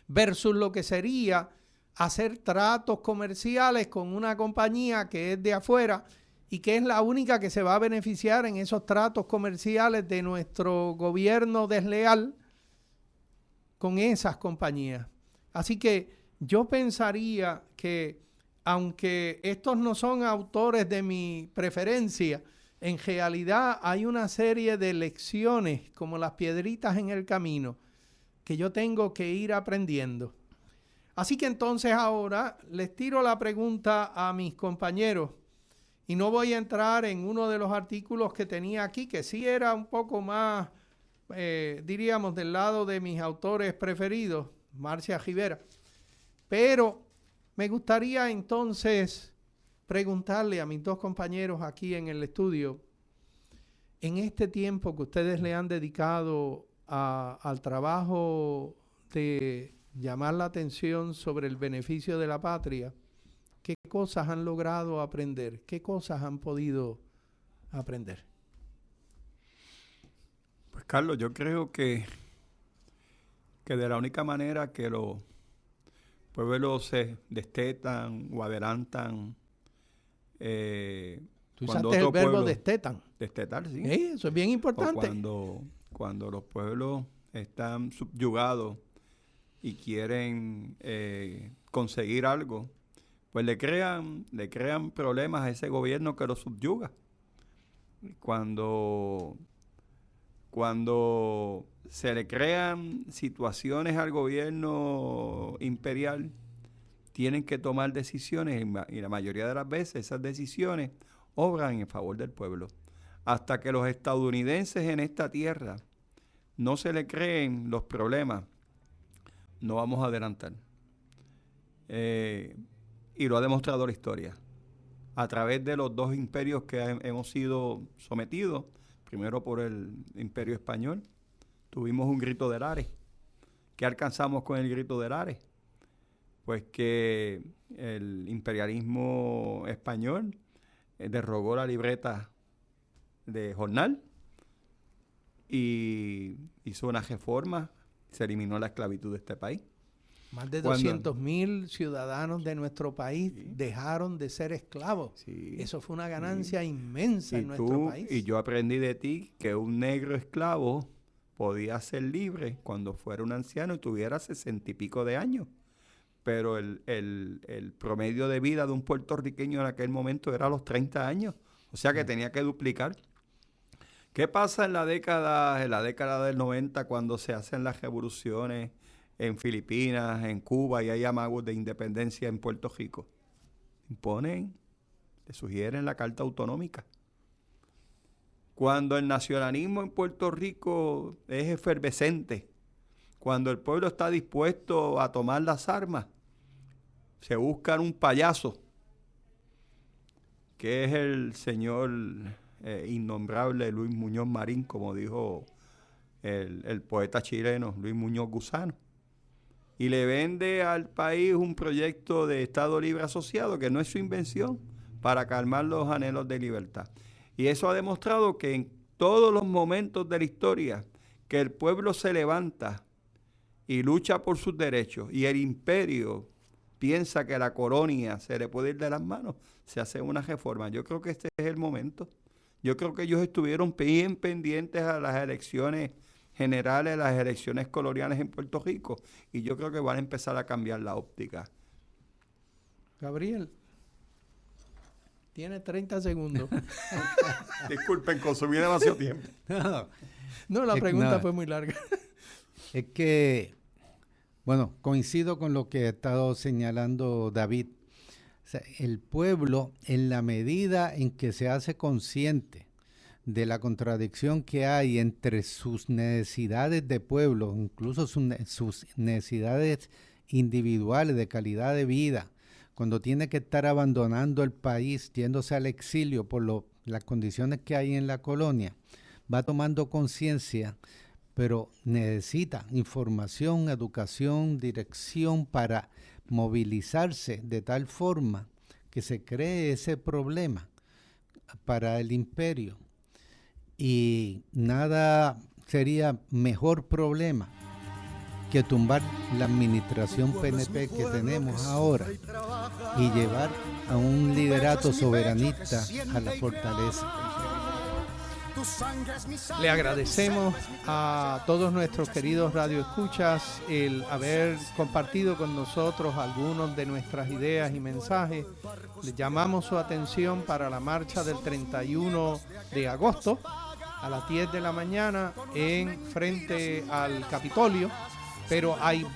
versus lo que sería hacer tratos comerciales con una compañía que es de afuera y que es la única que se va a beneficiar en esos tratos comerciales de nuestro gobierno desleal con esas compañías. Así que yo pensaría que, aunque estos no son autores de mi preferencia, en realidad hay una serie de lecciones como las piedritas en el camino que yo tengo que ir aprendiendo. Así que entonces ahora les tiro la pregunta a mis compañeros y no voy a entrar en uno de los artículos que tenía aquí, que sí era un poco más, diríamos, del lado de mis autores preferidos, Marcia Rivera. Pero me gustaría entonces preguntarle a mis dos compañeros aquí en el estudio, en este tiempo que ustedes le han dedicado al trabajo de llamar la atención sobre el beneficio de la patria, ¿qué cosas han logrado aprender? ¿Qué cosas han podido aprender? Pues Carlos, yo creo que de la única manera que los pueblos se destetan o adelantan, Tú usaste el verbo destetan. Destetar, sí. Eso es bien importante. Cuando los pueblos están subyugados y quieren conseguir algo, pues le crean problemas a ese gobierno que los subyuga. Cuando se le crean situaciones al gobierno imperial, tienen que tomar decisiones y la mayoría de las veces esas decisiones obran en favor del pueblo. Hasta que los estadounidenses en esta tierra no se le creen los problemas, no vamos a adelantar. Y lo ha demostrado la historia. A través de los dos imperios que hemos sido sometidos, primero por el Imperio Español, tuvimos un grito de Lares. ¿Qué alcanzamos con el grito de Lares? Pues que el imperialismo español derogó la libreta de jornal y hizo una reforma, se eliminó la esclavitud de este país. Más de 200,000 ciudadanos de nuestro país dejaron de ser esclavos. Sí, eso fue una ganancia inmensa en nuestro país. Y yo aprendí de ti que un negro esclavo podía ser libre cuando fuera un anciano y tuviera 60 y pico de años. Pero el promedio de vida de un puertorriqueño en aquel momento era los 30 años. O sea que tenía que duplicar. ¿Qué pasa en la década del 90 cuando se hacen las revoluciones en Filipinas, en Cuba y hay amagos de independencia en Puerto Rico? Imponen, le sugieren la Carta Autonómica. Cuando el nacionalismo en Puerto Rico es efervescente, cuando el pueblo está dispuesto a tomar las armas, se buscan un payaso, que es el señor innombrable Luis Muñoz Marín, como dijo el poeta chileno Luis Muñoz Gusano, y le vende al país un proyecto de Estado Libre Asociado, que no es su invención, para calmar los anhelos de libertad. Y eso ha demostrado que en todos los momentos de la historia que el pueblo se levanta y lucha por sus derechos y el imperio piensa que la colonia se le puede ir de las manos, se hace una reforma. Yo creo que este es el momento. Yo creo que ellos estuvieron bien pendientes a las elecciones generales, las elecciones coloniales en Puerto Rico, y yo creo que van a empezar a cambiar la óptica. Gabriel, tiene 30 segundos. Disculpen, consumí demasiado tiempo. No, la pregunta fue muy larga. Es que, bueno, coincido con lo que ha estado señalando David. O sea, el pueblo, en la medida en que se hace consciente de la contradicción que hay entre sus necesidades de pueblo, incluso sus necesidades individuales de calidad de vida, cuando tiene que estar abandonando el país, yéndose al exilio por las condiciones que hay en la colonia, va tomando conciencia, pero necesita información, educación, dirección para movilizarse de tal forma que se cree ese problema para el imperio. Y nada sería mejor problema que tumbar la administración PNP que tenemos ahora y llevar a un liderato soberanista a la fortaleza. Le agradecemos a todos nuestros queridos radioescuchas el haber compartido con nosotros algunos de nuestras ideas y mensajes. Le llamamos su atención para la marcha del 31 de agosto a las 10 de la mañana en frente al Capitolio, pero hay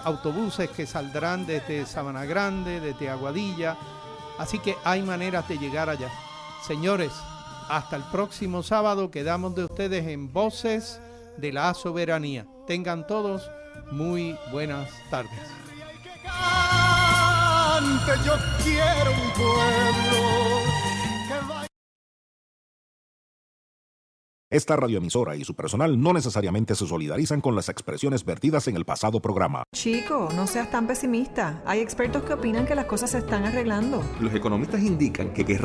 autobuses que saldrán desde Sabana Grande, desde Aguadilla, así que hay maneras de llegar allá. Señores, hasta el próximo sábado quedamos de ustedes en Voces de la Soberanía. Tengan todos muy buenas tardes. Yo quiero un pueblo que vaya. Esta radioemisora y su personal no necesariamente se solidarizan con las expresiones vertidas en el pasado programa. Chico, no seas tan pesimista. Hay expertos que opinan que las cosas se están arreglando. Los economistas indican que